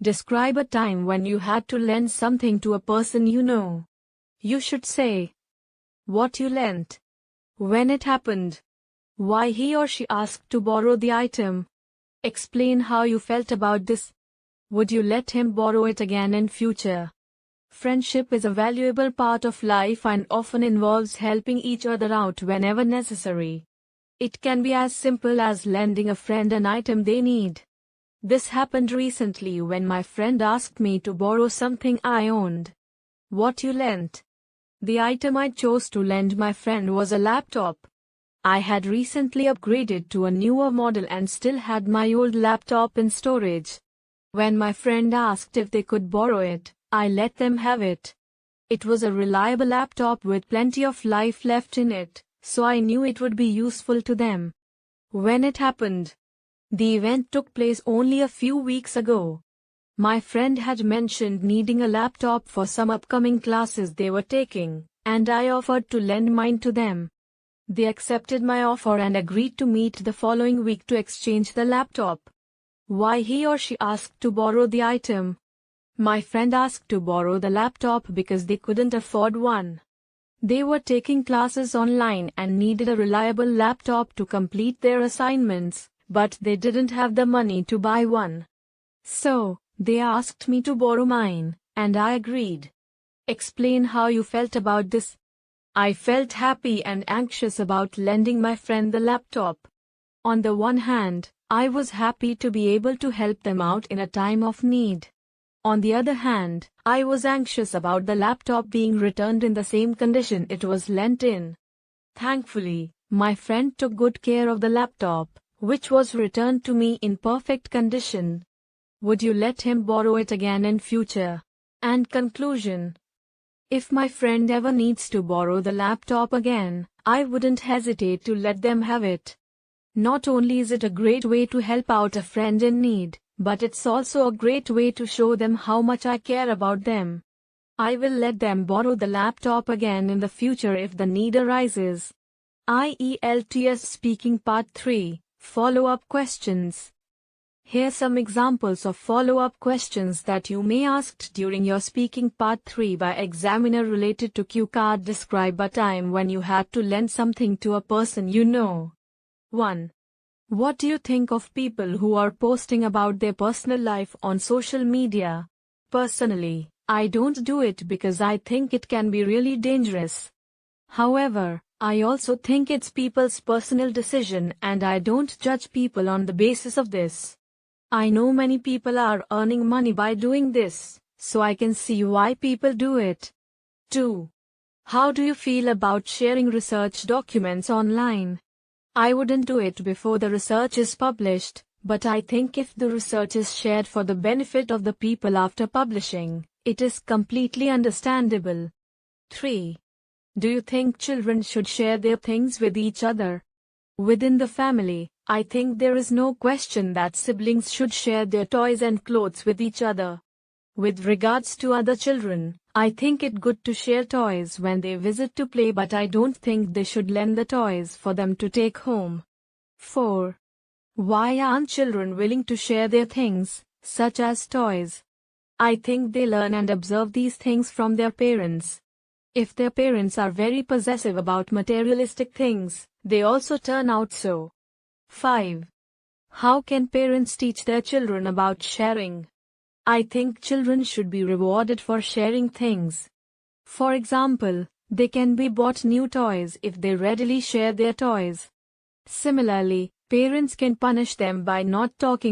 Describe a time when you had to lend something to a person you know. You should say what you lent, when it happened, why he or she asked to borrow the item. Explain how you felt about this. Would you let him borrow it again in future? Friendship is a valuable part of life and often involves helping each other out whenever necessary. It can be as simple as lending a friend an item they need. This happened recently when my friend asked me to borrow something I owned. What you lent? The item I chose to lend my friend was a laptop. I had recently upgraded to a newer model and still had my old laptop in storage. When my friend asked if they could borrow it, I let them have it. It was a reliable laptop with plenty of life left in it, so I knew it would be useful to them. When it happened, the event took place only a few weeks ago. My friend had mentioned needing a laptop for some upcoming classes they were taking, and I offered to lend mine to them. They accepted my offer and agreed to meet the following week to exchange the laptop. Why he or she asked to borrow the item? My friend asked to borrow the laptop because they couldn't afford one. They were taking classes online and needed a reliable laptop to complete their assignments, but they didn't have the money to buy one. So, they asked me to borrow mine, and I agreed. Explain how you felt about this. I felt happy and anxious about lending my friend the laptop. On the one hand, I was happy to be able to help them out in a time of need. On the other hand, I was anxious about the laptop being returned in the same condition it was lent in. Thankfully, my friend took good care of the laptop, which was returned to me in perfect condition. Would you let him borrow it again in future? And conclusion. If my friend ever needs to borrow the laptop again, I wouldn't hesitate to let them have it. Not only is it a great way to help out a friend in need, but it's also a great way to show them how much I care about them. I will let them borrow the laptop again in the future if the need arises. IELTS Speaking Part 3. Follow-up questions. Here are some examples of follow-up questions that you may ask during your speaking part 3 by examiner related to Cue Card. Describe a time when you had to lend something to a person you know. 1. What do you think of people who are posting about their personal life on social media? Personally, I don't do it because I think it can be really dangerous. However, I also think it's people's personal decision and I don't judge people on the basis of this. I know many people are earning money by doing this, so I can see why people do it. 2. How do you feel about sharing research documents online? I wouldn't do it before the research is published, but I think if the research is shared for the benefit of the people after publishing, it is completely understandable. 3. Do you think children should share their things with each other? Within the family, I think there is no question that siblings should share their toys and clothes with each other. With regards to other children, I think it good to share toys when they visit to play, but I don't think they should lend the toys for them to take home. 4. Why aren't children willing to share their things, such as toys? I think they learn and observe these things from their parents. If their parents are very possessive about materialistic things, they also turn out so. 5. How can parents teach their children about sharing? I think children should be rewarded for sharing things. For example, they can be bought new toys if they readily share their toys. Similarly, parents can punish them by not talking